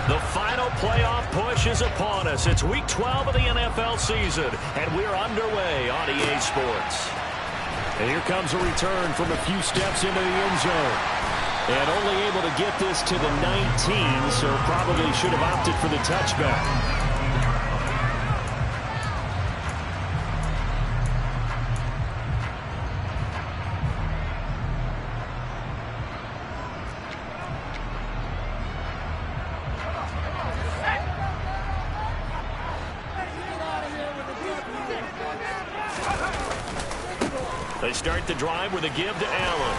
The final playoff push is upon us. It's Week 12 of the NFL season, and we're underway on EA Sports. And here comes a return from a few steps into the end zone. And only able to get this to the 19, so probably should have opted for the touchback. They start the drive with a give to Allen.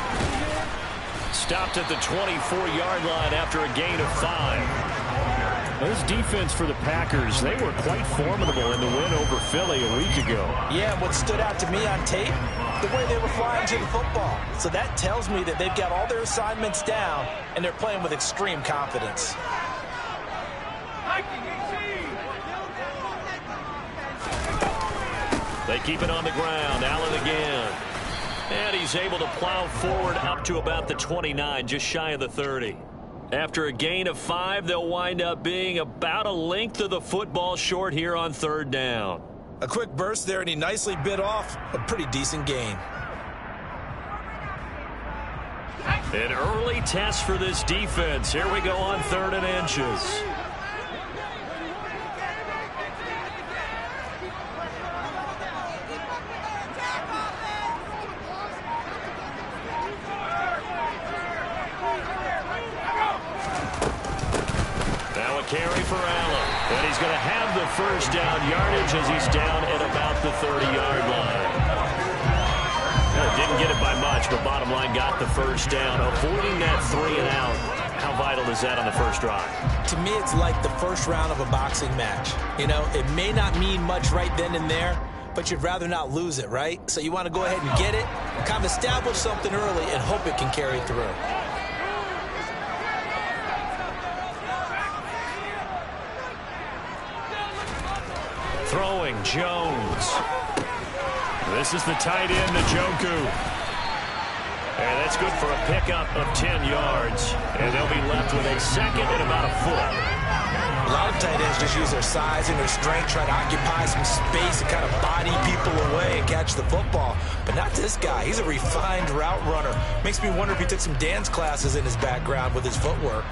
Stopped at the 24-yard line after a gain of 5. This defense for the Packers, they were quite formidable in the win over Philly a week ago. Yeah, what stood out to me on tape, the way they were flying to the football. So that tells me that they've got all their assignments down, and they're playing with extreme confidence. They keep it on the ground. Allen again. And he's able to plow forward up to about the 29, just shy of the 30. After a gain of 5, they'll wind up being about a length of the football short here on 3rd down. A quick burst there, and he nicely bit off a pretty decent gain. An early test for this defense. Here we go on 3rd and inches. Carry for Allen. And he's going to have the first down yardage as he's down at about the 30-yard line. Didn't get it by much, but bottom line got the first down. Avoiding that 3 and out. How vital is that on the first drive? To me, it's like the first round of a boxing match. You know, it may not mean much right then and there, but you'd rather not lose it, right? So you want to go ahead and get it, kind of establish something early, and hope it can carry through. Throwing, Jones. This is the tight end, Njoku. And that's good for a pickup of 10 yards. And they'll be left with a second and about a foot. A lot of tight ends just use their size and their strength, try to occupy some space and kind of body people away and catch the football. But not this guy. He's a refined route runner. Makes me wonder if he took some dance classes in his background with his footwork.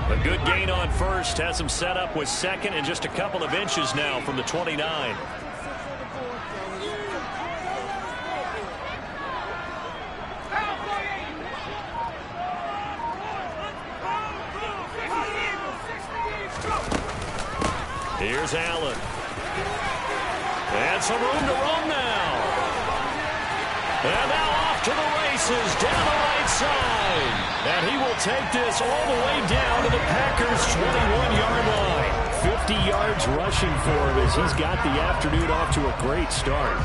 A good gain on first. Has him set up with second and just a couple of inches now from the 29. Here's Allen. And some room to run now. And now off to the races down the right side. And he will take this all the way down to the Packers' 21-yard line. 50 yards rushing for him as he's got the afternoon off to a great start.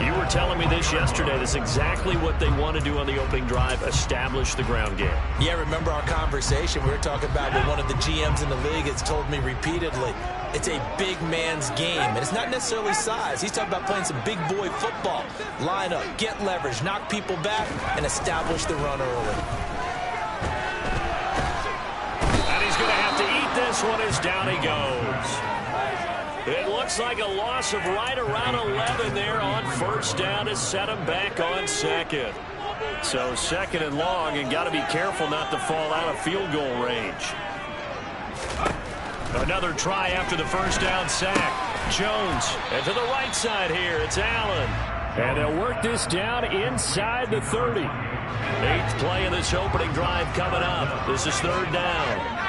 You were telling me this yesterday. That's exactly what they want to do on the opening drive, establish the ground game. Yeah, remember our conversation we were talking about with one of the GMs in the league has told me repeatedly, it's a big man's game, and it's not necessarily size. He's talking about playing some big boy football. Line up, get leverage, knock people back, and establish the run early. And he's going to have to eat this one as down he goes. It looks like a loss of right around 11 there on first down to set him back on second. So second and long, and got to be careful not to fall out of field goal range. Another try after the first down sack. Jones, and to the right side here, it's Allen. And they'll work this down inside the 30. 8th play of this opening drive coming up. This is 3rd down.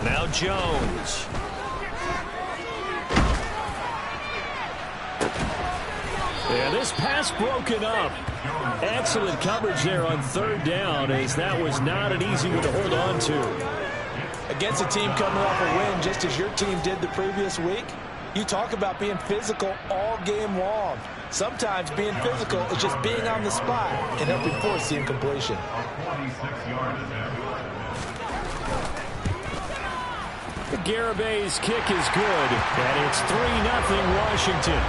Now Jones. Yeah, this pass broken up. Excellent coverage there on 3rd down, as that was not an easy one to hold on to. Against a team coming off a win just as your team did the previous week, You talk about being physical all game long. Sometimes being physical is just being on the spot and helping force the incompletion. Garabay's kick is good, and it's 3-0 Washington.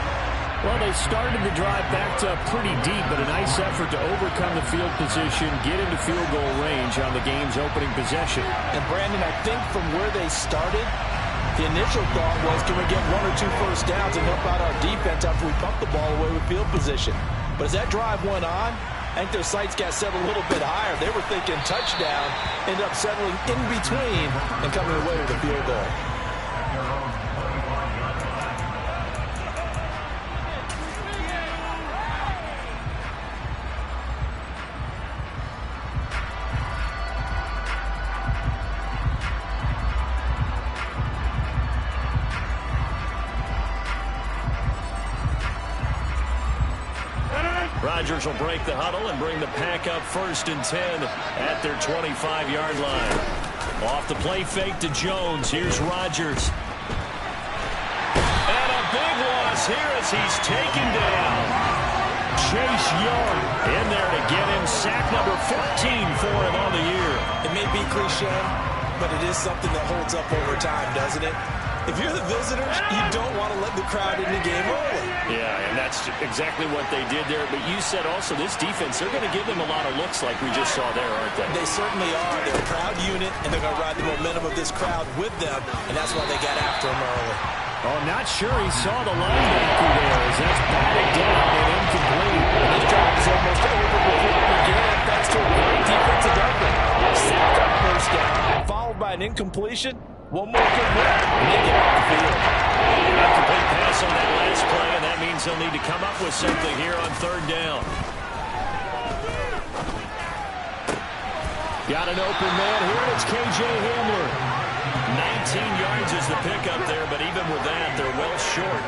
Well, they started the drive backed up pretty deep, but a nice effort to overcome the field position, get into field goal range on the game's opening possession. And, Brandon, I think from where they started, the initial thought was, can we get 1 or 2 first downs and help out our defense after we pump the ball away with field position? But as that drive went on, I think their sights got set a little bit higher. They were thinking touchdown, ended up settling in between and coming away with a field goal. Rodgers will break the huddle and bring the pack up 1st and 10 at their 25-yard line. Off the play fake to Jones. Here's Rodgers. And a big loss here as he's taken down. Chase Young in there to get him sack number 14 for him on the year. It may be cliche, but it is something that holds up over time, doesn't it? If you're the visitors, you don't want to let the crowd in the game early. Yeah, and that's exactly what they did there. But you said also this defense, they're going to give them a lot of looks like we just saw there, aren't they? They certainly are. They're a proud unit, and they're going to ride the momentum of this crowd with them, and that's why they got after him early. Oh, not sure he saw the linebacker there as that's batted down and incomplete. And this drive is almost over before it began, thanks to a great defensive effort. Sack on first down, followed by an incompletion. One more good rep, and they get off the field. Incomplete pass on that last play, and that means they'll need to come up with something here on 3rd down. Got an open man here, and it's K.J. Hamler. 19 yards is the pickup there, but even with that, they're well short.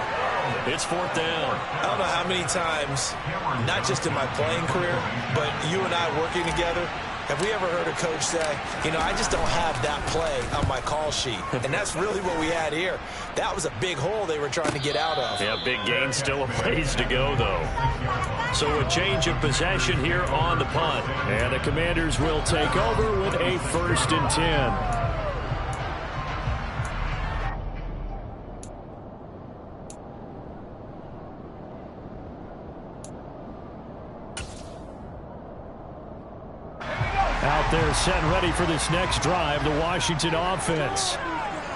It's 4th down. I don't know how many times, not just in my playing career, but you and I working together, have we ever heard a coach say, you know, I just don't have that play on my call sheet? And that's really what we had here. That was a big hole they were trying to get out of. Yeah, big gain, still a ways to go, though. So a change of possession here on the punt. And the Commanders will take over with a 1st and 10. Out there set and ready for this next drive, the Washington offense.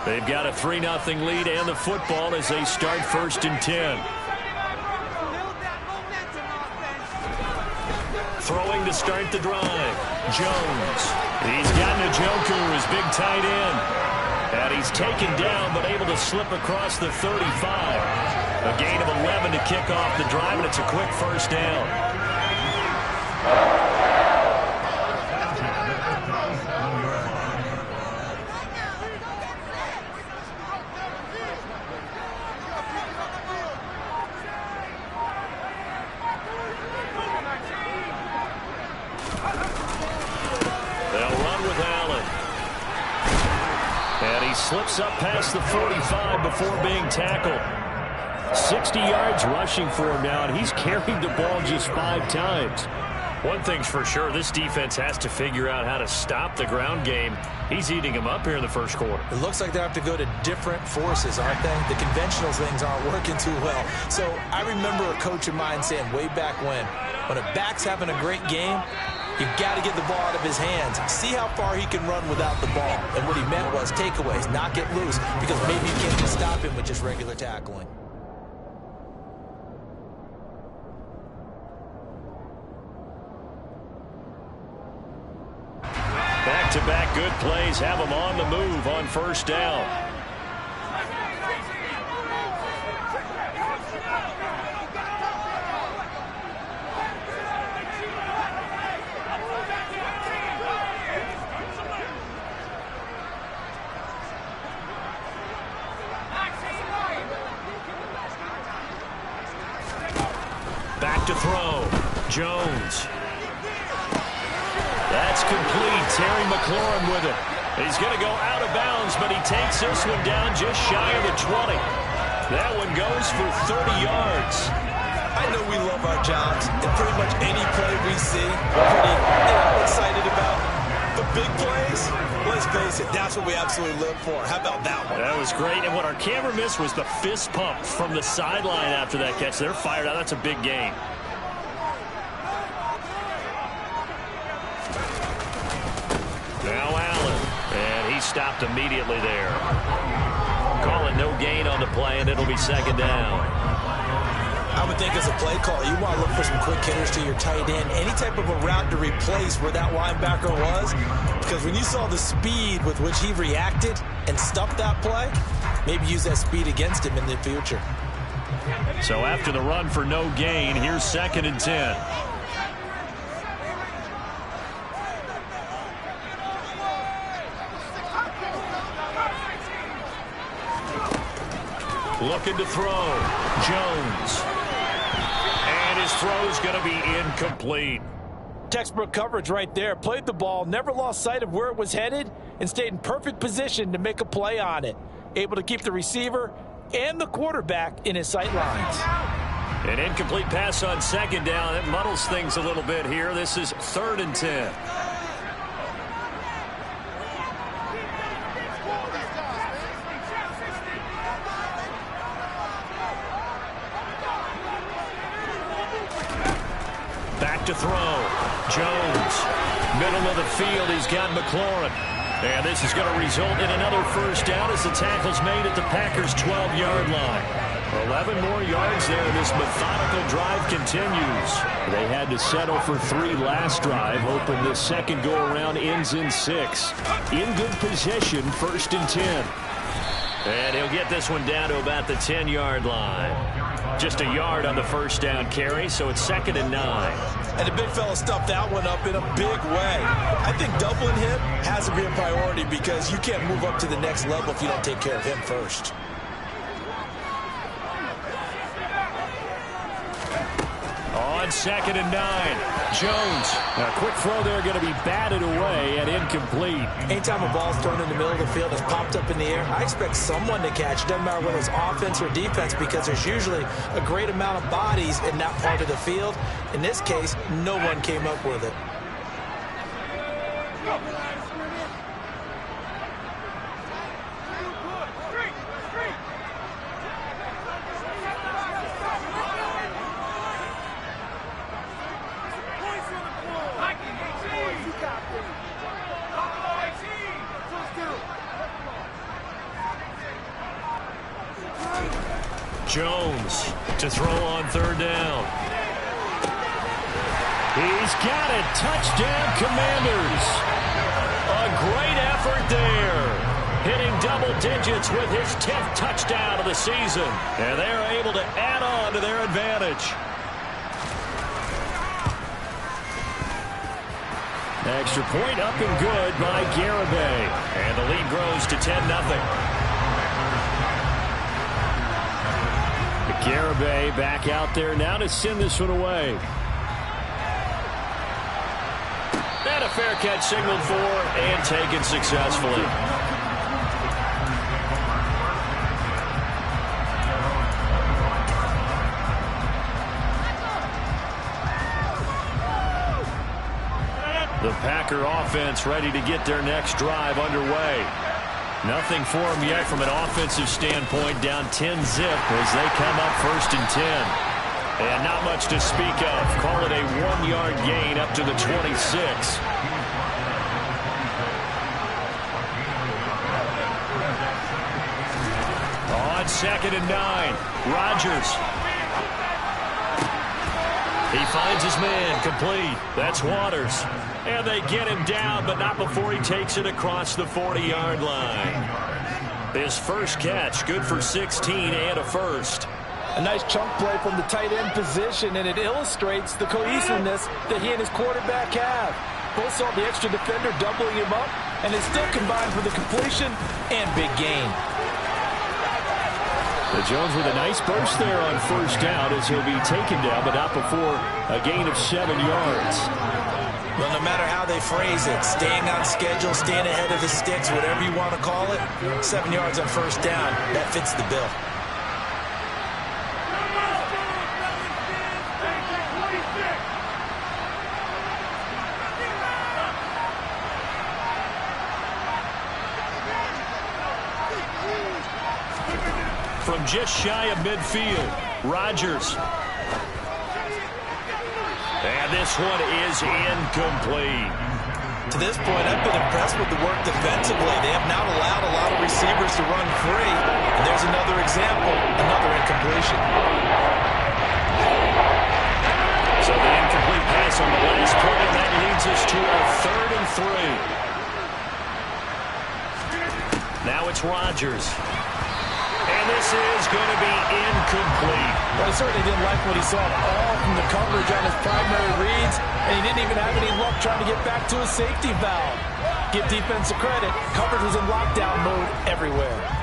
They've got a 3-0 lead and the football as they start 1st and 10. Throwing to start the drive. Jones. He's got Njoku, his big tight end. And he's taken down but able to slip across the 35. A gain of 11 to kick off the drive, and it's a quick 1st down. Slips up past the 45 before being tackled. 60 yards rushing for him now, and he's carried the ball just 5 times. One thing's for sure, this defense has to figure out how to stop the ground game. He's eating them up here in the 1st quarter. It looks like they have to go to different forces, aren't they? The conventional things aren't working too well. So I remember a coach of mine saying way back when a back's having a great game, you've got to get the ball out of his hands. See how far he can run without the ball. And what he meant was takeaways, not get loose, because maybe you can't stop him with just regular tackling. Back-to-back good plays have him on the move on 1st down. Back to throw. Jones. That's complete. Terry McLaurin with it. He's going to go out of bounds, but he takes this one down just shy of the 20. That one goes for 30 yards. I know we love our jobs, and pretty much any play we see, we're pretty excited about. The big plays, let's face it, that's what we absolutely live for. How about that one? That was great, and what our camera missed was the fist pump from the sideline after that catch. They're fired out. That's a big gain. Now Allen, and he stopped immediately there. Calling no gain on the play, and it'll be second down. I would think as a play caller, you want to look for some quick hitters to your tight end. Any type of a route to replace where that linebacker was. Because when you saw the speed with which he reacted and stuffed that play, maybe use that speed against him in the future. So after the run for no gain, here's 2nd and 10. Looking to throw. Jones. And his throw is going to be incomplete. Textbook coverage right there. Played the ball, never lost sight of where it was headed, and stayed in perfect position to make a play on it. Able to keep the receiver and the quarterback in his sight lines. An incomplete pass on 2nd down. It muddles things a little bit here. This is 3rd and 10. Back to throw. Jones. Middle of the field. He's got McLaurin. And this is going to result in another first down as the tackle's made at the Packers' 12-yard line. 11 more yards there. This methodical drive continues. They had to settle for 3 last drive, hoping this second go-around ends in 6. In good position, 1st and 10. And he'll get this one down to about the 10-yard line. Just a yard on the first down carry, so it's 2nd and 9. And the big fella stuffed that one up in a big way. I think doubling him has to be a priority because you can't move up to the next level if you don't take care of him first. On 2nd and 9. Jones. A quick throw there going to be batted away and incomplete. Anytime a ball's thrown in the middle of the field, it's popped up in the air, I expect someone to catch. It doesn't matter whether it's offense or defense because there's usually a great amount of bodies in that part of the field. In this case, no one came up with it. Jones to throw on 3rd down. He's got it. Touchdown, Commanders. A great effort there. Hitting double digits with his 10th touchdown of the season. And they're able to add on to their advantage. Extra point up and good by Garibay. And the lead grows to 10-0. Garibay back out there now to send this one away. And a fair catch signaled for and taken successfully. The Packer offense ready to get their next drive underway. Nothing for them yet from an offensive standpoint, down 10-0 as they come up 1st and 10. And not much to speak of. Call it a 1-yard gain up to the 26. On 2nd and 9, Rodgers. He finds his man, complete. That's Waters. And they get him down, but not before he takes it across the 40-yard line. His first catch, good for 16 and a first. A nice chunk play from the tight end position, and it illustrates the cohesiveness that he and his quarterback have. Both saw the extra defender doubling him up, and it still combined for the completion and big gain. Jones with a nice burst there on 1st down as he'll be taken down, but not before a gain of 7 yards. Well, no matter how they phrase it, staying on schedule, staying ahead of the sticks, whatever you want to call it, 7 yards on 1st down, that fits the bill. from just shy of midfield. Rodgers. And this one is incomplete. To this point, I've been impressed with the work defensively. They have not allowed a lot of receivers to run free. And there's another example, another incompletion. So the incomplete pass on the last play, and that leads us to our 3rd and 3. Now it's Rodgers. And this is going to be incomplete. Well, he certainly didn't like what he saw all from the coverage on his primary reads, and he didn't even have any luck trying to get back to his safety valve. Give defense a credit. Coverage was in lockdown mode everywhere.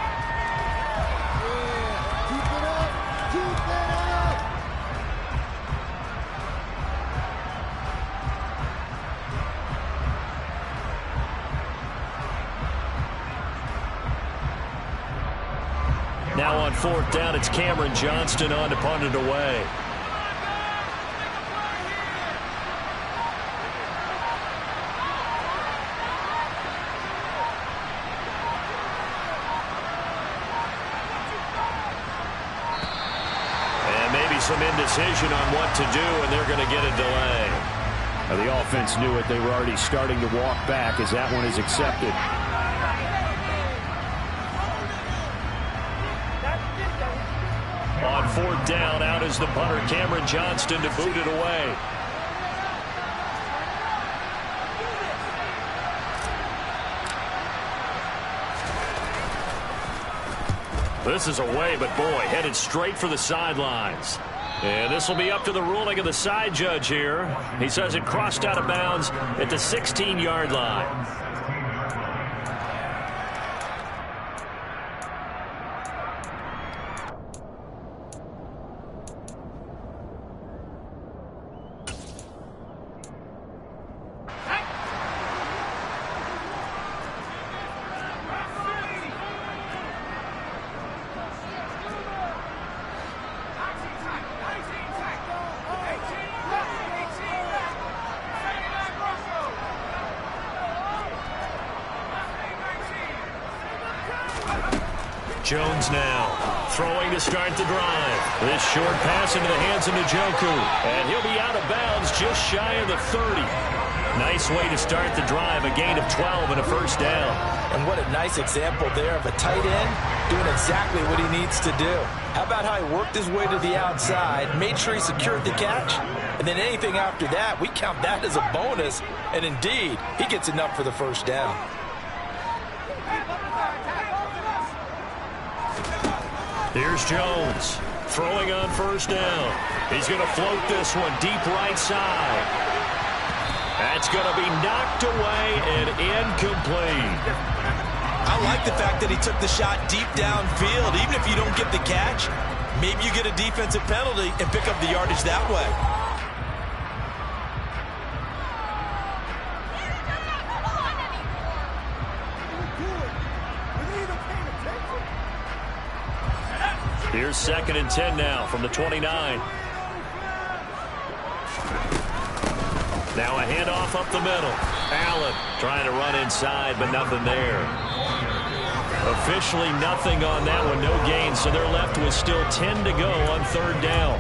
Now on 4th down, it's Cameron Johnston on to punt it away. And maybe some indecision on what to do, and they're going to get a delay. Now, the offense knew it. They were already starting to walk back as that one is accepted. On 4th down, out is the punter, Cameron Johnston, to boot it away. This is away, but boy, headed straight for the sidelines. And this will be up to the ruling of the side judge here. He says it crossed out of bounds at the 16-yard line. Jones now throwing to start the drive. This short pass into the hands of Njoku. And he'll be out of bounds just shy of the 30. Nice way to start the drive. A gain of 12 and a 1st down. And what a nice example there of a tight end doing exactly what he needs to do. How about how he worked his way to the outside, made sure he secured the catch, and then anything after that, we count that as a bonus. And indeed, he gets enough for the 1st down. Here's Jones throwing on 1st down. He's going to float this one deep right side. That's going to be knocked away and incomplete. I like the fact that he took the shot deep downfield. Even if you don't get the catch, maybe you get a defensive penalty and pick up the yardage that way. Here's 2nd and 10 now from the 29. Now a handoff up the middle. Allen trying to run inside, but nothing there. Officially nothing on that one, no gain, so they're left with still 10 to go on 3rd down.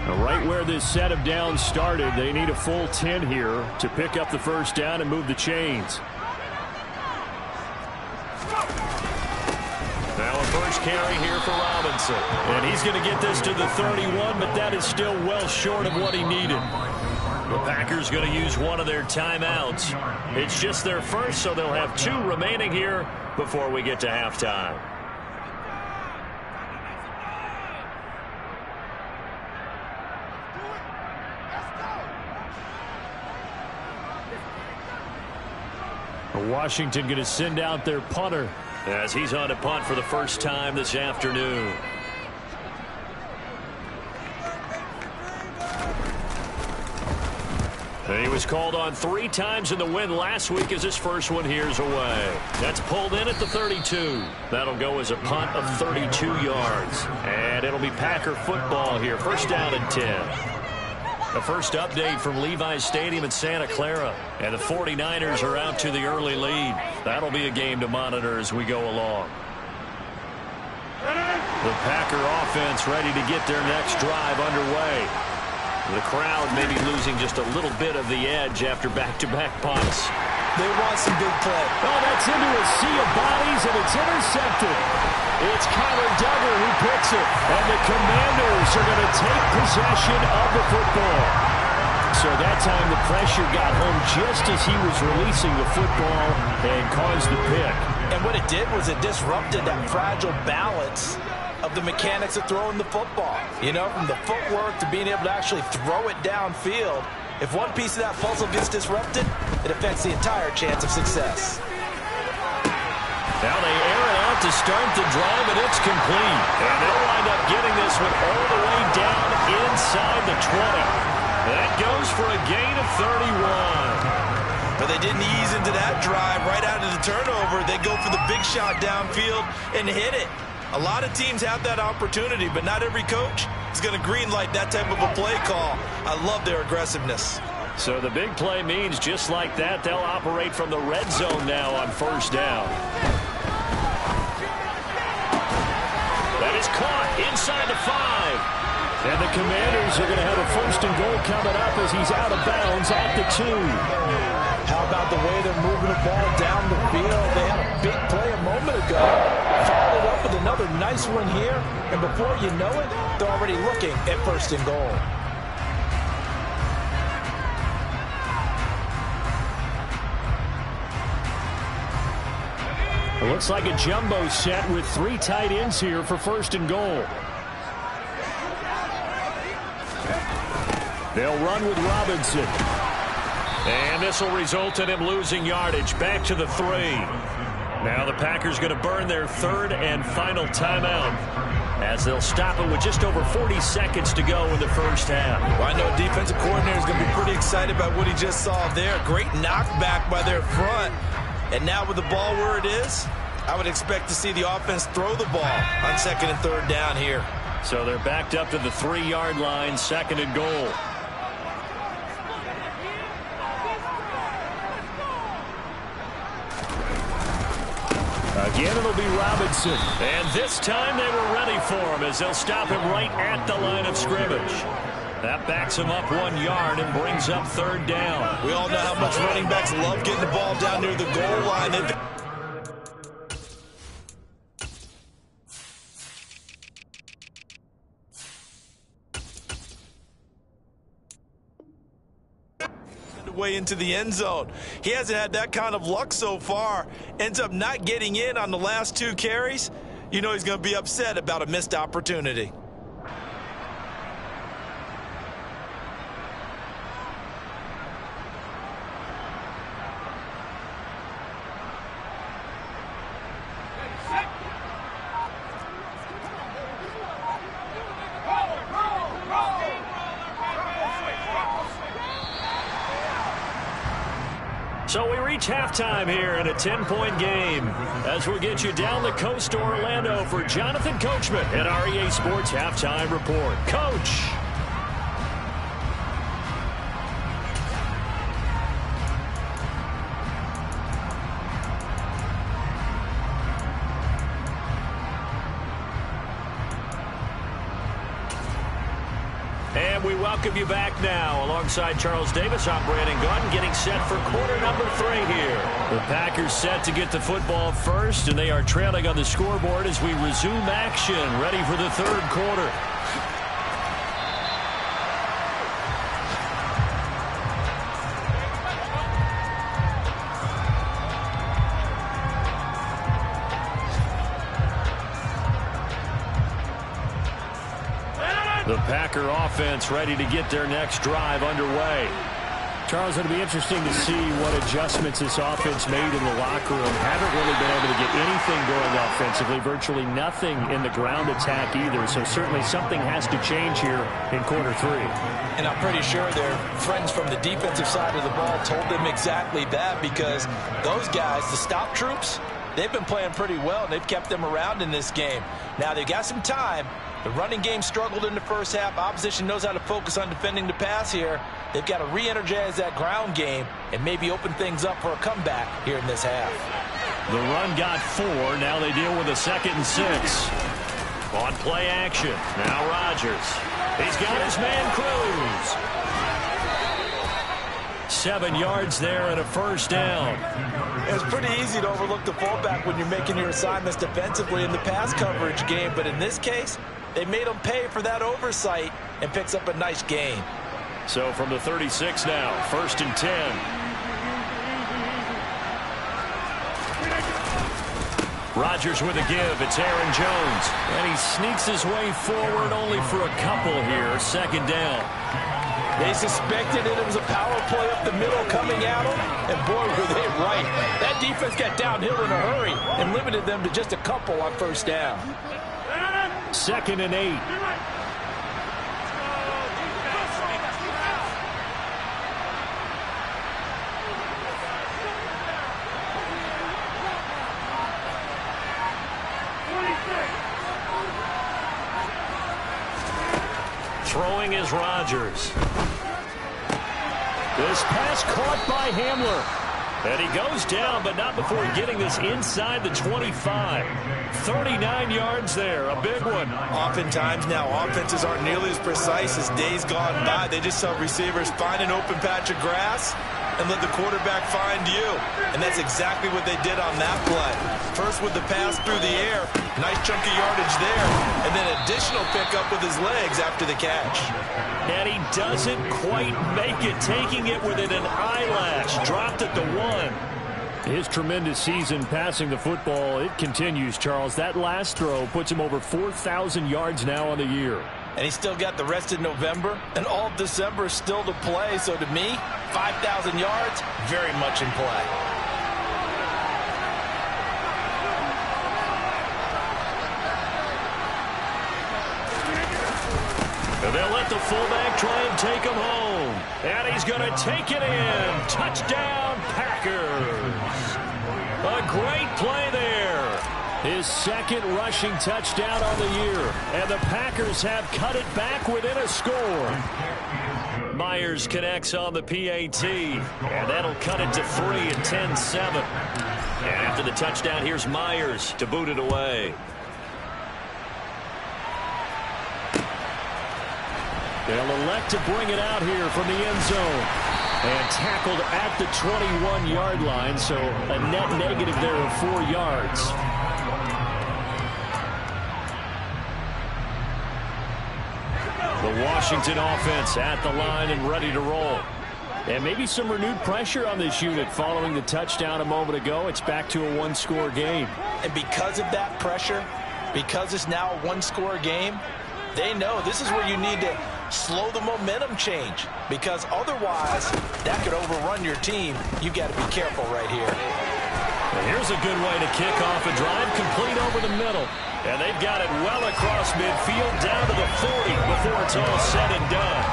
Now, right where this set of downs started, they need a full 10 here to pick up the 1st down and move the chains. Now a 1st carry here for Robinson. And he's going to get this to the 31, but that is still well short of what he needed. The Packers going to use one of their timeouts. It's just their 1st, so they'll have 2 remaining here before we get to halftime. Washington going to send out their punter as he's on to punt for the 1st time this afternoon. He was called on 3 times in the win last week as his 1st one here's away. That's pulled in at the 32. That'll go as a punt of 32 yards. And it'll be Packer football here. 1st down and 10. The first update from Levi's Stadium in Santa Clara. And the 49ers are out to the early lead. That'll be a game to monitor as we go along. The Packer offense ready to get their next drive underway. The crowd maybe losing just a little bit of the edge after back-to-back punts. They want some big play. Oh, that's into a sea of bodies, and it's intercepted. It's Kyler Duggar who picks it, and the Commanders are going to take possession of the football. So that time the pressure got home just as he was releasing the football and caused the pick. And what it did was it disrupted that fragile balance of the mechanics of throwing the football. You know, from the footwork to being able to actually throw it downfield. If one piece of that puzzle gets disrupted, it affects the entire chance of success. Now they air it out to start the drive, and it's complete. And they'll wind up getting this one all the way down inside the 20. That goes for a gain of 31. But they didn't ease into that drive right out of the turnover. They go for the big shot downfield and hit it. A lot of teams have that opportunity, but not every coach is going to greenlight that type of a play call. I love their aggressiveness. So the big play means just like that, they'll operate from the red zone now on first down. That is caught inside the 5. And the Commanders are going to have a first and goal coming up as he's out of bounds at the 2. How about the way they're moving the ball down the field? They had a big play a moment ago. Followed up with another nice one here. And before you know it, they're already looking at first and goal. It looks like a jumbo set with 3 tight ends here for first and goal. They'll run with Robinson. And this will result in him losing yardage. Back to the 3. Now the Packers going to burn their third and final timeout as they'll stop it with just over 40 seconds to go in the first half. Well, I know defensive coordinator is going to be pretty excited about what he just saw there. Great knockback by their front. And now with the ball where it is, I would expect to see the offense throw the ball on second and third down here. So they're backed up to the 3-yard line, second and goal. Again, it'll be Robinson. And this time they were ready for him as they'll stop him right at the line of scrimmage. That backs him up 1 yard and brings up third down. We all know how much running backs love getting the ball down near the goal line. Way into the end zone. He hasn't had that kind of luck so far. Ends up not getting in on the last 2 carries. You know he's going to be upset about a missed opportunity. So we reach halftime here in a 10-point game as we'll get you down the coast to Orlando for Jonathan Coachman at REA Sports Halftime Report. Coach. And we welcome you back now. Alongside Charles Davis, I'm Brandon Gunn, getting set for quarter number 3 here. The Packers set to get the football first, and they are trailing on the scoreboard as we resume action, ready for the third quarter. The Packer offense ready to get their next drive underway. Charles, it'll be interesting to see what adjustments this offense made in the locker room. Haven't really been able to get anything going offensively, virtually nothing in the ground attack either. So certainly something has to change here in quarter 3. And I'm pretty sure their friends from the defensive side of the ball told them exactly that, because those guys, the stop troops, they've been playing pretty well. They've kept them around in this game. Now they've got some time, The running game struggled in the first half. Opposition knows how to focus on defending the pass here. They've got to re-energize that ground game and maybe open things up for a comeback here in this half. The run got 4. Now they deal with a 2nd and 6. On play action. Now Rodgers. He's got his man Cruz. 7 yards there and a first down. It's pretty easy to overlook the fullback when you're making your assignments defensively in the pass coverage game, but in this case, they made him pay for that oversight and picks up a nice gain. So from the 36 now, 1st and 10. Rodgers with a give. It's Aaron Jones. And he sneaks his way forward only for a couple here. 2nd down. They suspected it was a power play up the middle coming at them, and boy, were they right. That defense got downhill in a hurry and limited them to just a couple on 1st down. 2nd and 8. Throwing is Rodgers. This pass caught by Hamler. And he goes down, but not before getting this inside the 25. 39 yards there, a big one. Oftentimes now, offenses aren't nearly as precise as days gone by. They just help receivers find an open patch of grass and let the quarterback find you. And that's exactly what they did on that play. First with the pass through the air, nice chunky yardage there, and then additional pickup with his legs after the catch. And he doesn't quite make it, taking it within an eyelash. Dropped at the 1. His tremendous season passing the football, it continues, Charles. That last throw puts him over 4,000 yards now on the year. And he's still got the rest of November and all of December still to play. So to me, 5,000 yards, very much in play. And they'll let the fullback try and take him home. And he's going to take it in. Touchdown, Packers. A great play there. His 2nd rushing touchdown on the year. And the Packers have cut it back within a score. Myers connects on the PAT. And that'll cut it to 3 at 10-7. And after the touchdown, here's Myers to boot it away. They'll elect to bring it out here from the end zone. And tackled at the 21-yard line, so a net negative there of 4 yards. The Washington offense at the line and ready to roll. And maybe some renewed pressure on this unit following the touchdown a moment ago. It's back to a 1-score game. And because of that pressure, because it's now a 1-score game, they know this is where you need to slow the momentum change, because otherwise that could overrun your team. You've got to be careful right here. And here's a good way to kick off a drive, complete over the middle. And they've got it well across midfield down to the 40 before it's all said and done.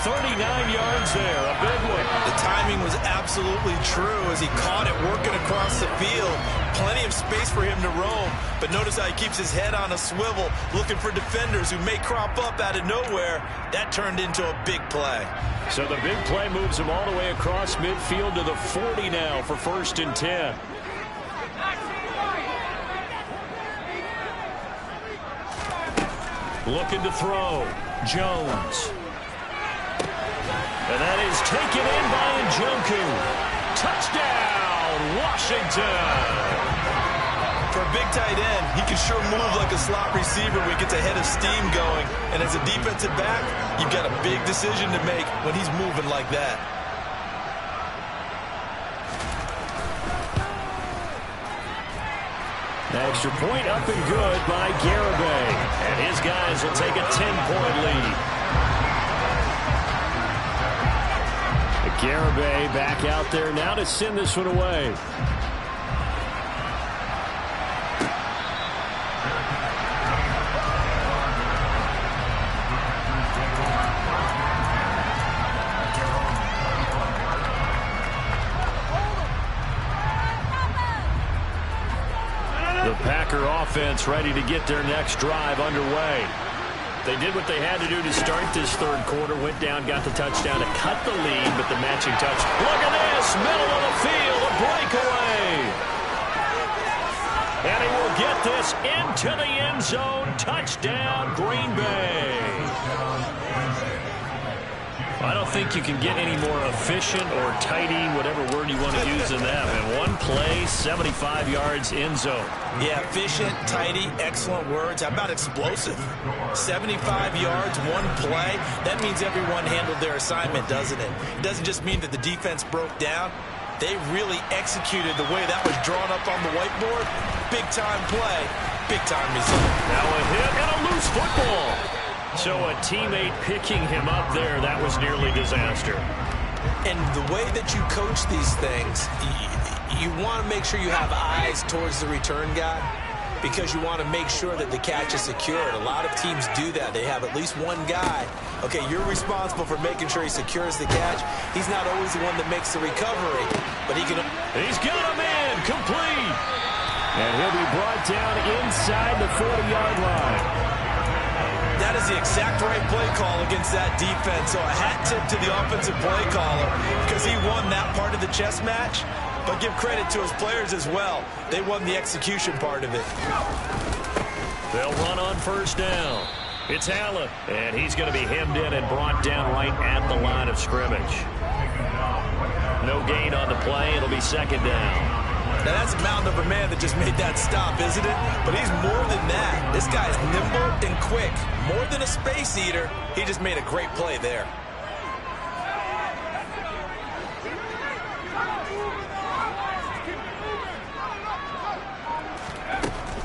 39 yards there, a big one. The timing was absolutely true as he caught it working across the field. Plenty of space for him to roam, but notice how he keeps his head on a swivel, looking for defenders who may crop up out of nowhere. That turned into a big play. So the big play moves him all the way across midfield to the 40 now for 1st and 10. Looking to throw. Jones. And that is taken in by Njoku. Touchdown, Washington. For a big tight end, he can sure move like a slot receiver when he gets a head of steam going. And as a defensive back, you've got a big decision to make when he's moving like that. Extra point up and good by Garibay. And his guys will take a 10-point lead. Garibay back out there now to send this one away. The Packer offense ready to get their next drive underway. They did what they had to do to start this third quarter. Went down, got the touchdown to cut the lead, but the matching touch. Look at this, middle of the field, a breakaway. And he will get this into the end zone. Touchdown, Green Bay. I don't think you can get any more efficient or tidy, whatever word you want to use in that. And one play, 75 yards, end zone. Yeah, efficient, tidy, excellent words. How about explosive? 75 yards, one play. That means everyone handled their assignment, doesn't it? It doesn't just mean that the defense broke down. They really executed the way that was drawn up on the whiteboard. Big-time play, big-time result. Now a hit and a loose football. So a teammate picking him up there, that was nearly disaster. And the way that you coach these things, you want to make sure you have eyes towards the return guy because you want to make sure that the catch is secured. A lot of teams do that. They have at least one guy. Okay, you're responsible for making sure he secures the catch. He's not always the one that makes the recovery, but he can... He's got him in, complete. And he'll be brought down inside the 40-yard line. That is the exact right play call against that defense. So a hat tip to the offensive play caller because he won that part of the chess match. But give credit to his players as well. They won the execution part of it. They'll run on first down. It's Allen, and he's going to be hemmed in and brought down right at the line of scrimmage. No gain on the play. It'll be second down. Now, that's a mountain of a man that just made that stop, isn't it? But he's more than that. This guy's nimble and quick. More than a space eater, he just made a great play there.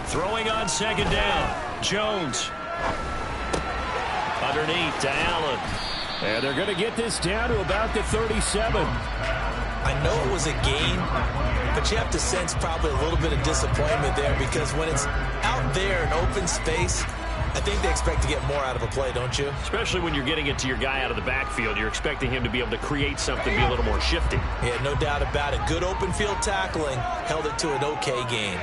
Throwing on second down. Jones. Underneath to Allen. And they're going to get this down to about the 37. I know it was a gain, but you have to sense probably a little bit of disappointment there because when it's out there in open space, I think they expect to get more out of a play, don't you? Especially when you're getting it to your guy out of the backfield. You're expecting him to be able to create something, be a little more shifty. Yeah, no doubt about it. Good open field tackling held it to an okay gain.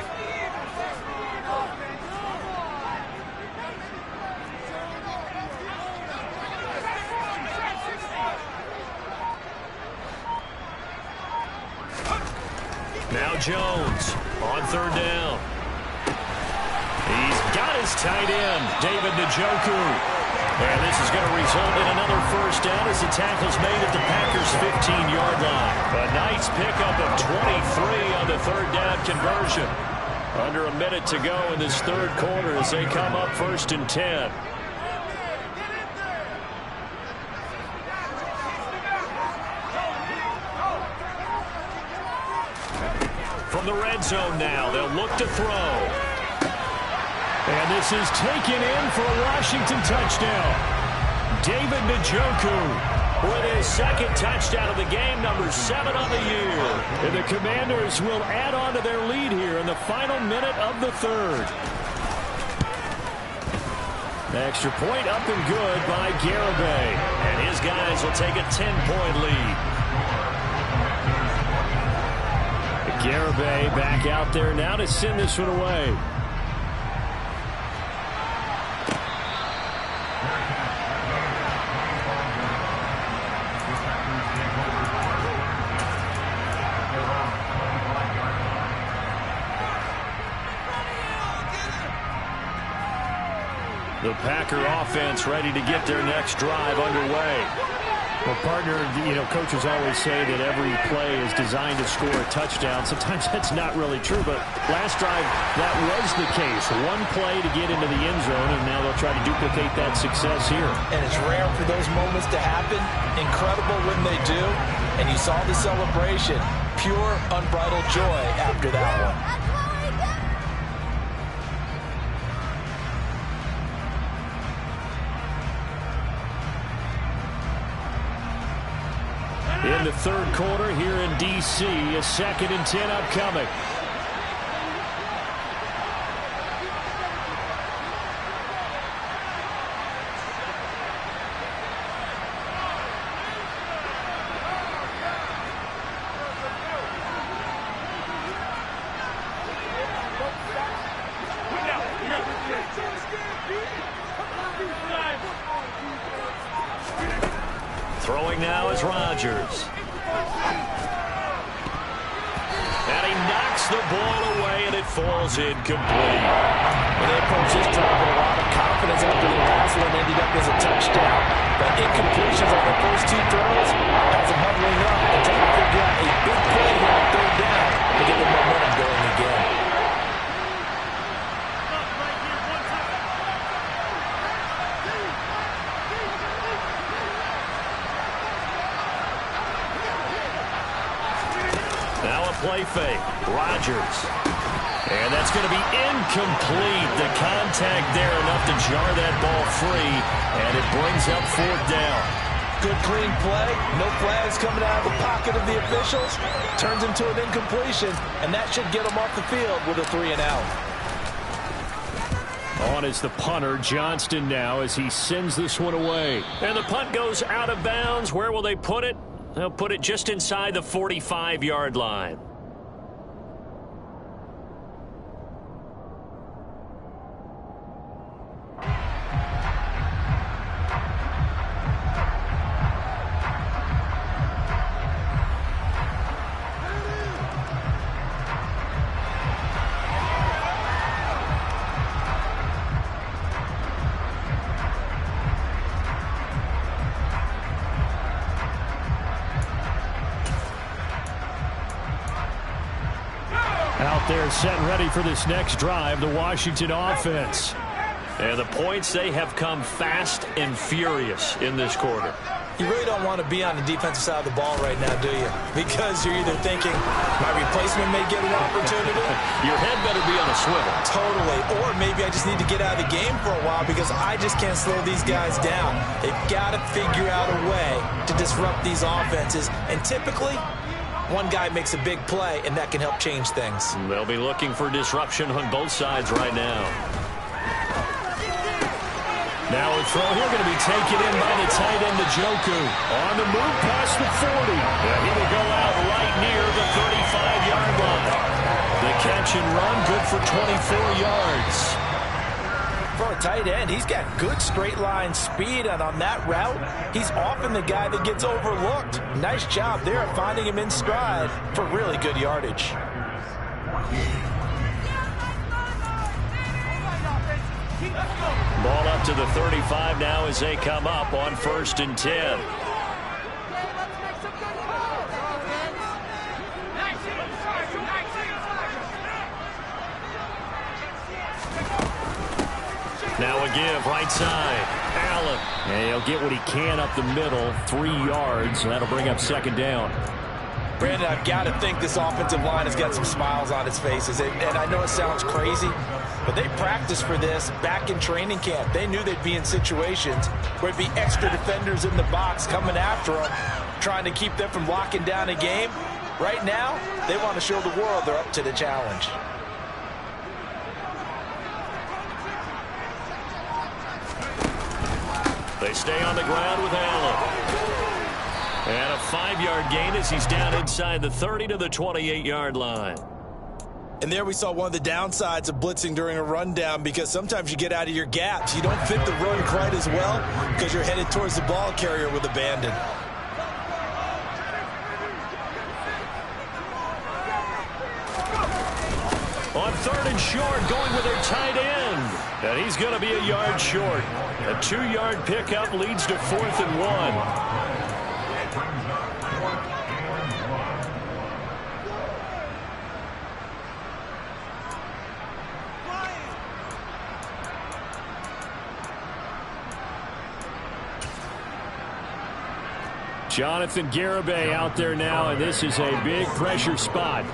Now Jones on third down. He's got his tight end, David Njoku. And this is going to result in another first down as the tackle's made at the Packers' 15-yard line. A nice pickup of 23 on the third down conversion. Under a minute to go in this third quarter as they come up first and 10. From the red zone now, they'll look to throw. And this is taken in for a Washington touchdown. David Njoku with his second touchdown of the game, number 7 on the year. And the Commanders will add on to their lead here in the final minute of the third. The extra point up and good by Garibay. And his guys will take a 10-point lead. Garibay back out there now to send this one away. The Packer offense ready to get their next drive underway. Well, partner, coaches always say that every play is designed to score a touchdown. Sometimes that's not really true, but last drive, that was the case. One play to get into the end zone, and now they'll try to duplicate that success here. And it's rare for those moments to happen. Incredible when they do. And you saw the celebration. Pure, unbridled joy after that one. In the third quarter here in D.C., a 2nd and 10 upcoming. Throwing now is Rodgers. And he knocks the ball away, and it falls incomplete. And they approach this drive with a lot of confidence after the last one ended up as a touchdown. But incompletions on the first two throws has them huddling up and trying to figure out a big play here on third down to get the momentum going again. Now a play fake. Rodgers. And that's going to be incomplete. The contact there enough to jar that ball free. And it brings up fourth down. Good clean play. No flags coming out of the pocket of the officials. Turns into an incompletion. And that should get them off the field with a 3-and-out. On is the punter, Johnston, now as he sends this one away. And the punt goes out of bounds. Where will they put it? They'll put it just inside the 45-yard line. Out there set and ready for this next drive, the Washington offense. And the points, they have come fast and furious in this quarter. You really don't want to be on the defensive side of the ball right now, do you? Because you're either thinking, my replacement may get an opportunity. Your head better be on a swivel. Totally. Or maybe I just need to get out of the game for a while because I just can't slow these guys down. They've got to figure out a way to disrupt these offenses. And typically, one guy makes a big play, and that can help change things. They'll be looking for disruption on both sides right now. Now a throw here going to be taken in by the tight end, Njoku. On the move past the 40. And he will go out right near the 35-yard line. The catch and run, good for 24 yards. For a tight end, he's got good straight line speed, and on that route, he's often the guy that gets overlooked. Nice job there of finding him in stride for really good yardage. Ball up to the 35 now as they come up on 1st and 10. Now a give, right side. Allen. And he'll get what he can up the middle, 3 yards, and that'll bring up 2nd down. Brandon, I've got to think this offensive line has got some smiles on its faces. And I know it sounds crazy, but they practiced for this back in training camp. They knew they'd be in situations where it'd be extra defenders in the box coming after them, trying to keep them from locking down a game. Right now, they want to show the world they're up to the challenge. They stay on the ground with Allen. And a 5-yard gain as he's down inside the 30 to the 28-yard line. And there we saw one of the downsides of blitzing during a rundown, because sometimes you get out of your gaps. You don't fit the run quite as well because you're headed towards the ball carrier with abandon. On 3rd and short, going with their tight end. And he's going to be a yard short. A 2-yard pickup leads to 4th and 1. Jonathan Garibay out there now, and this is a big pressure spot.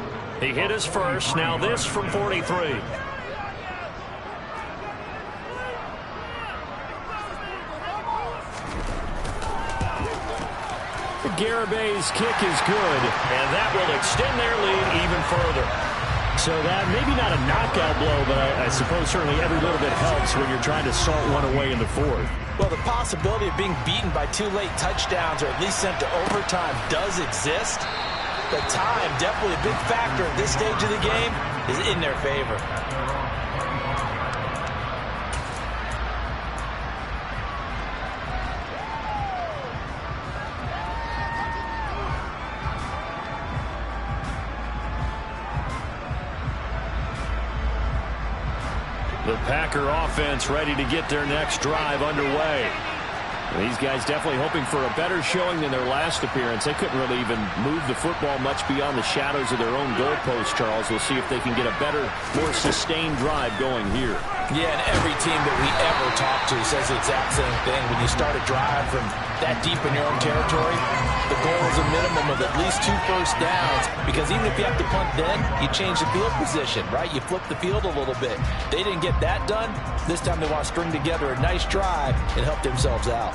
He hit his first. Now this from 43. Garibay's kick is good. And that will extend their lead even further. So that maybe not a knockout blow, but I suppose certainly every little bit helps when you're trying to salt one away in the 4th. Well, the possibility of being beaten by 2 late touchdowns or at least sent to overtime does exist. But time, definitely a big factor at this stage of the game, is in their favor. The Packer offense ready to get their next drive underway. These guys definitely hoping for a better showing than their last appearance. They couldn't really even move the football much beyond the shadows of their own goalpost, Charles. We'll see if they can get a better, more sustained drive going here. Yeah, and every team that we ever talk to says the exact same thing. When you start a drive from that deep in your own territory, the goal is a minimum of at least 2 first downs, because even if you have to punt then, you change the field position, right? You flip the field a little bit. They didn't get that done. This time they want to string together a nice drive and help themselves out.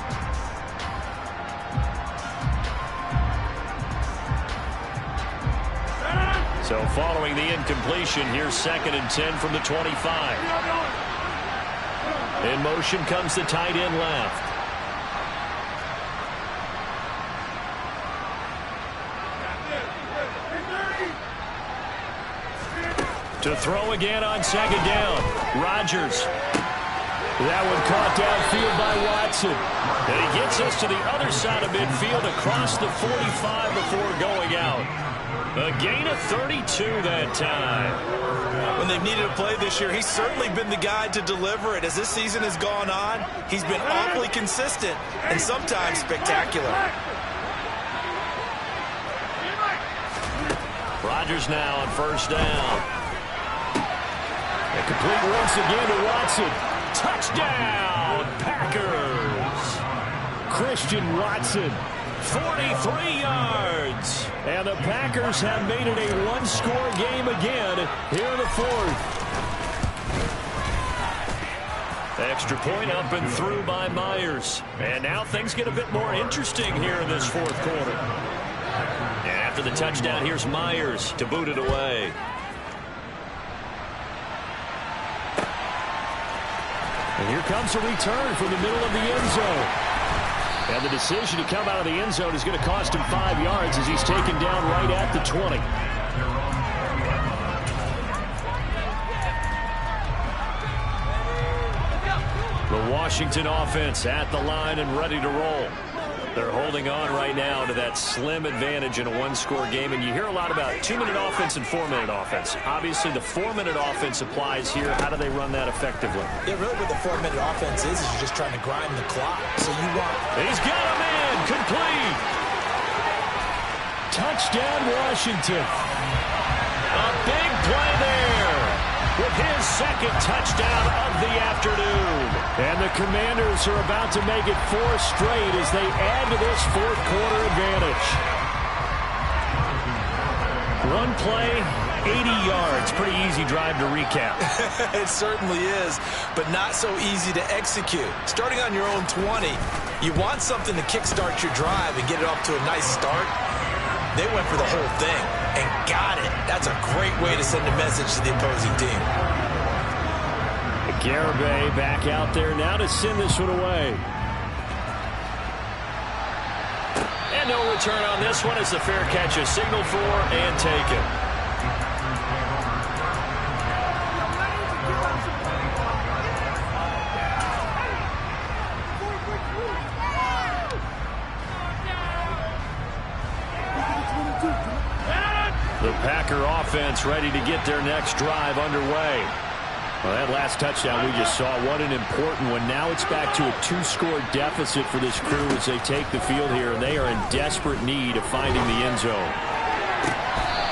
So following the incompletion, here's 2nd and 10 from the 25. In motion comes the tight end left. To throw again on 2nd down. Rodgers. That one caught downfield by Watson. And he gets us to the other side of midfield across the 45 before going out. A gain of 32 that time. When they've needed a play this year, he's certainly been the guy to deliver it. As this season has gone on, he's been awfully consistent and sometimes spectacular. Rodgers now on 1st down. And complete once again to Watson. Touchdown, Packers. Christian Watson. 43 yards. And the Packers have made it a one-score game again here in the 4th. Extra point up and through by Myers. And now things get a bit more interesting here in this 4th quarter. And after the touchdown, here's Myers to boot it away. And here comes a return from the middle of the end zone. And the decision to come out of the end zone is going to cost him 5 yards as he's taken down right at the 20. The Washington offense at the line and ready to roll. They're holding on right now to that slim advantage in a one-score game. And you hear a lot about 2-minute offense and 4-minute offense. Obviously, the 4-minute offense applies here. How do they run that effectively? Yeah, really what the 4-minute offense is you're just trying to grind the clock. So you want... He's got a man. Complete. Touchdown, Washington. A big play there with his 2nd touchdown of the afternoon. And the Commanders are about to make it 4 straight as they add to this 4th quarter advantage. One play, 80 yards. Pretty easy drive to recap. It certainly is, but not so easy to execute. Starting on your own 20, you want something to kickstart your drive and get it off to a nice start. They went for the whole thing and got it. That's a great way to send a message to the opposing team. Garibay back out there now to send this one away. And no return on this one as the fair catch is signaled for and taken. The Packer offense ready to get their next drive underway. Well, that last touchdown we just saw, what an important one. Now it's back to a 2-score deficit for this crew as they take the field here, and they are in desperate need of finding the end zone.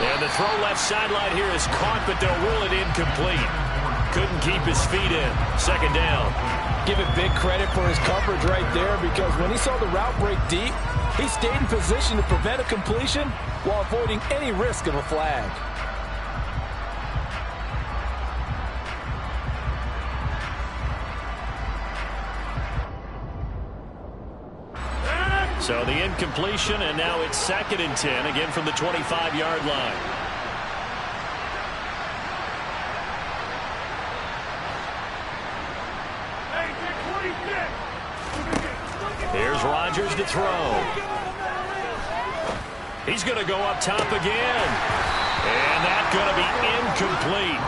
And the throw left sideline here is caught, but they'll rule it incomplete. Couldn't keep his feet in. 2nd down. Give it big credit for his coverage right there, because when he saw the route break deep, he stayed in position to prevent a completion while avoiding any risk of a flag. So the incompletion, and now it's 2nd and 10, again from the 25-yard line. Here's Rodgers to throw. He's going to go up top again. And that's going to be incomplete.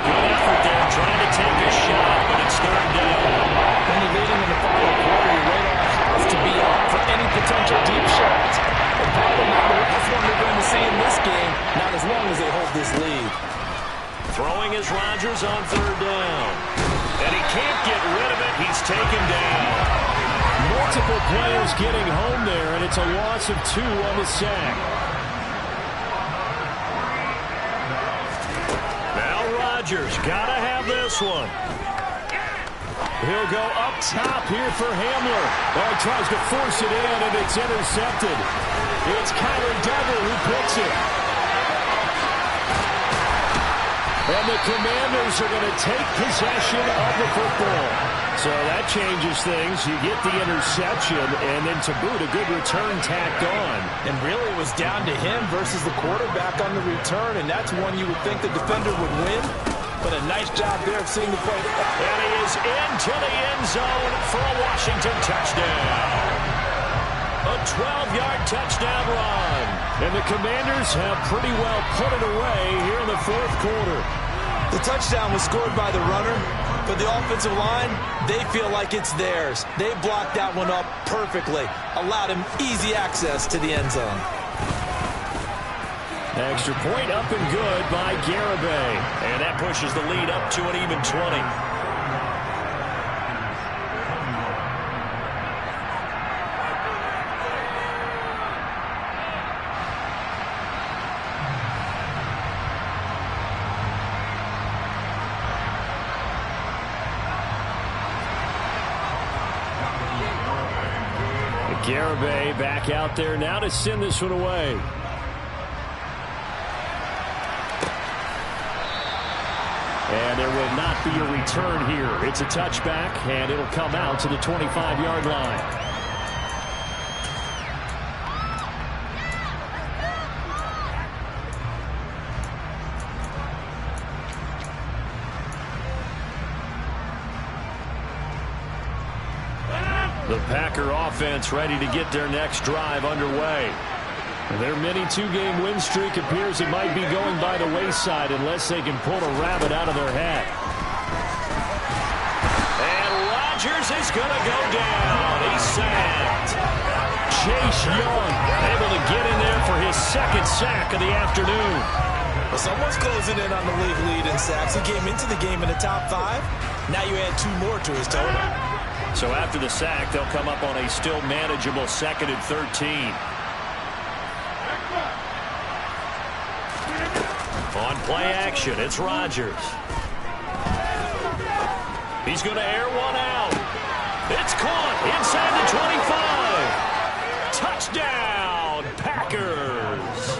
Good effort there, trying to take a shot, but it's 3rd down. When you're leading in the final quarter, your radar has to be up for any potential deep shots. And probably not the last one they're going to see in this game, not as long as they hold this lead. Throwing is Rodgers on 3rd down. can't get rid of it. He's taken down. Multiple players getting home there, and it's a loss of 2 on the sack. Now Rodgers got to have this one. He'll go up top here for Hamler. Oh, he tries to force it in, and it's intercepted. It's Kyler Duggar who picks it. And the Commanders are going to take possession of the football. So that changes things. You get the interception, and then to boot, a good return tacked on. And really it was down to him versus the quarterback on the return, and that's one you would think the defender would win. But a nice job there of seeing the play. And he is into the end zone for a Washington touchdown. A 12-yard touchdown run. And the Commanders have pretty well put it away here in the fourth quarter. The touchdown was scored by the runner, but the offensive line, they feel like it's theirs. They blocked that one up perfectly, allowed him easy access to the end zone. Extra point up and good by Garibay. And that pushes the lead up to an even 20. Garibay back out there now to send this one away. And there will not be a return here. It's a touchback, and it'll come out to the 25-yard line. The Packer offense ready to get their next drive underway. Their mini two-game win streak appears it might be going by the wayside unless they can pull a rabbit out of their hat. And Rodgers is going to go down. He's sacked. Chase Young able to get in there for his second sack of the afternoon. Well, someone's closing in on the league lead in sacks. He came into the game in the top 5. Now you add 2 more to his total. So after the sack, they'll come up on a still manageable 2nd and 13. On play action, it's Rodgers. He's going to air one out. It's caught inside the 25. Touchdown, Packers.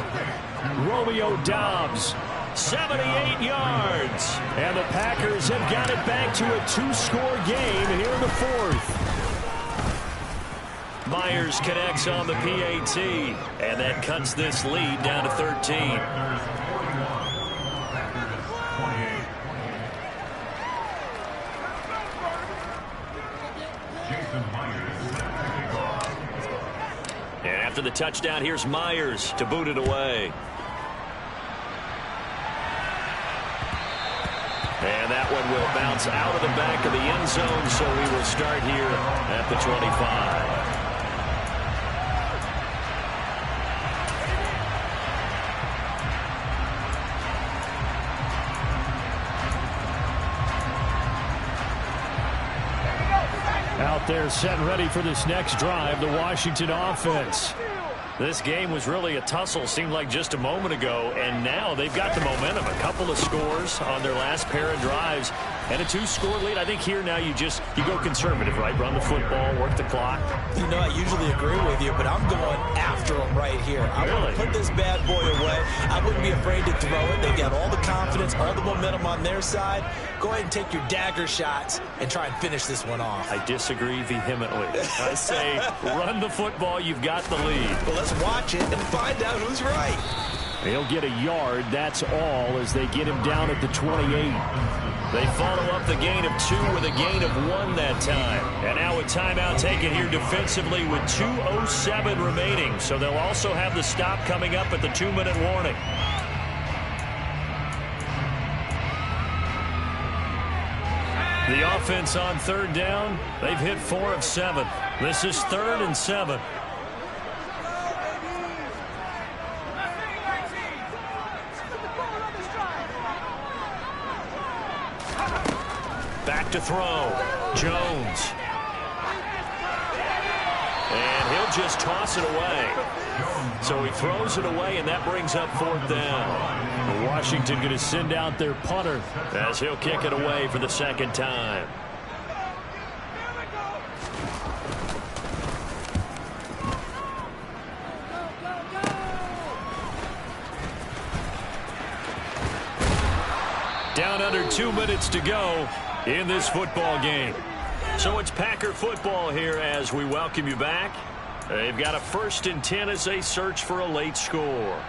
Romeo Doubs, 78 yards. and the Packers have got it back to a 2-score game here in the fourth. Myers connects on the PAT, and that cuts this lead down to 13. And after the touchdown, here's Myers to boot it away. And that one will bounce out of the back of the end zone, so we will start here at the 25. Out there set and ready for this next drive, the Washington offense. This game was really a tussle, seemed like just a moment ago, and now they've got the momentum. A couple of scores on their last pair of drives and a 2-score lead. I think here now you go conservative, right? Run the football, work the clock. You know, I usually agree with you, but I'm going after them right here. I want to put this bad boy away. I wouldn't be afraid to throw it. They've got all the confidence, all the momentum on their side. Go ahead and take your dagger shots and try and finish this one off. I disagree vehemently. I say run the football. You've got the lead. Well, let's watch it and find out who's right. He'll get a yard, that's all, as they get him down at the 28. They follow up the gain of 2 with a gain of 1 that time. And now a timeout taken here defensively with 2:07 remaining. So they'll also have the stop coming up at the 2-minute warning. The offense on 3rd down, they've hit 4 of 7. This is 3rd and 7. Back back to throw. Jones. And he'll just toss it away. So he throws it away, and that brings up 4th down. Washington going to send out their punter as he'll kick it away for the 2nd time. Down under 2 minutes to go in this football game. So it's Packer football here as we welcome you back. They've got a 1st and 10 as they search for a late score.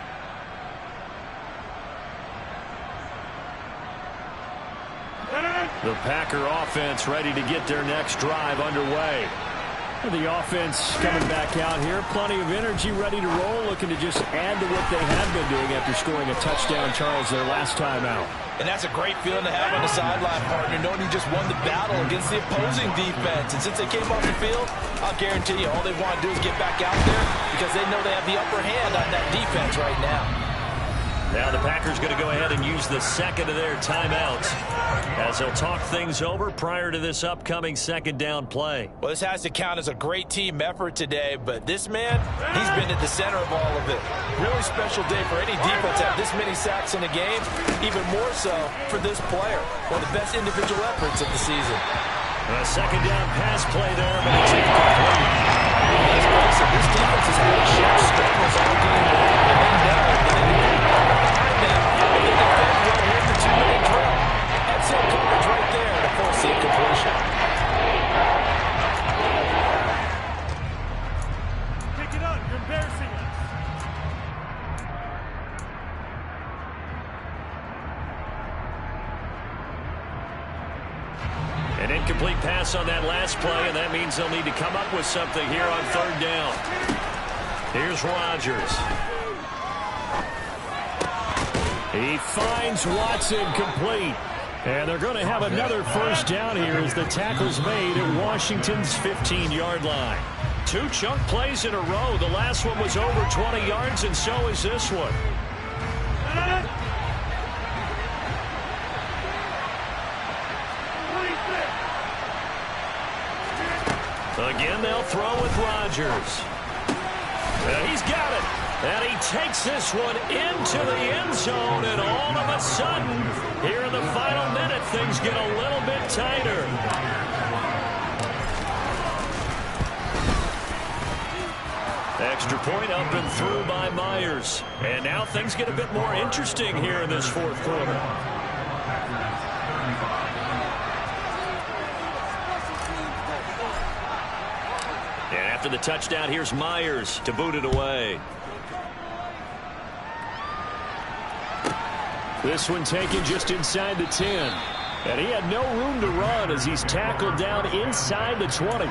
The Packer offense ready to get their next drive underway. The offense coming back out here. Plenty of energy, ready to roll, looking to just add to what they have been doing after scoring a touchdown, Charles, their last time out. And that's a great feeling to have on the sideline, partner, knowing you just won the battle against the opposing defense. And since they came off the field, I'll guarantee you all they want to do is get back out there because they know they have the upper hand on that defense right now. Now the Packers going to go ahead and use the 2nd of their timeouts as they'll talk things over prior to this upcoming 2nd down play. Well, this has to count as a great team effort today, but this man, he's been at the center of all of it. Really special day for any defense to have this many sacks in a game, even more so for this player. One of the best individual efforts of the season. A 2nd down pass play there, but it's incomplete. Let's face it, this defense has had sharp struggles all game long, and they know that they need to behind them if they defend well here in the 2-minute drill. Excellent coverage right there to force the incompletion. Pick it up. You're embarrassing us. An incomplete pass on that last play, and that means they'll need to come up with something here on 3rd down. Here's Rodgers. He finds Watson complete. And they're going to have another 1st down here as the tackle's made at Washington's 15-yard line. 2 chunk plays in a row. The last one was over 20 yards, and so is this one. Again, they'll throw with Rodgers. He's got it. And he takes this one into the end zone, and all of a sudden, here in the final minute, things get a little bit tighter. Extra point up and through by Myers. And now things get a bit more interesting here in this 4th quarter. And after the touchdown, here's Myers to boot it away. This one taken just inside the 10. And he had no room to run as he's tackled down inside the 20.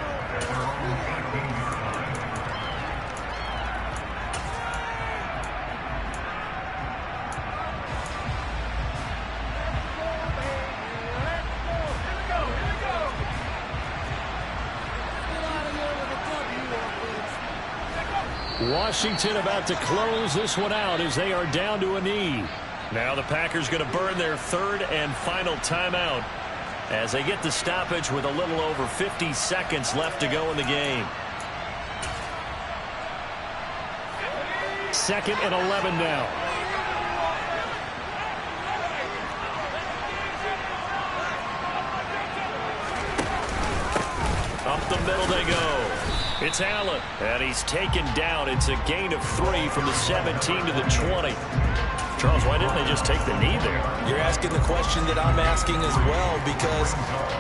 Washington about to close this one out as they are down to a knee. Now the Packers going to burn their 3rd and final timeout as they get the stoppage with a little over 50 seconds left to go in the game. 2nd and 11 now. Up the middle they go. It's Allen, and he's taken down. It's a gain of 3 from the 17 to the 20. Charles, why didn't they just take the knee there? You're asking the question that I'm asking as well, because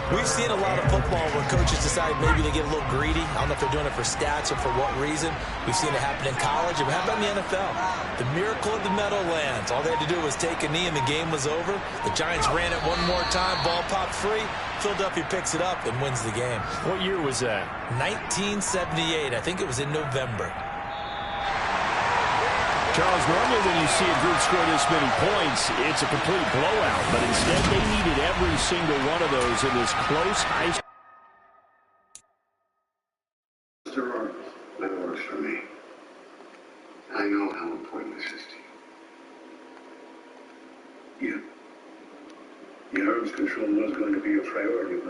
we've seen a lot of football where coaches decide maybe they get a little greedy. I don't know if they're doing it for stats or for what reason. We've seen it happen in college. But how about in the NFL? The miracle of the Meadowlands. All they had to do was take a knee and the game was over. The Giants ran it one more time. Ball popped free. Philadelphia picks it up and wins the game. What year was that? 1978. I think it was in November. Charles, normally when you see a group score this many points, it's a complete blowout. But instead, they needed every single one of those in this close high school. Mr. Arnold, that works for me. I know how important this is to you. Yeah. The arms control was going to be a priority.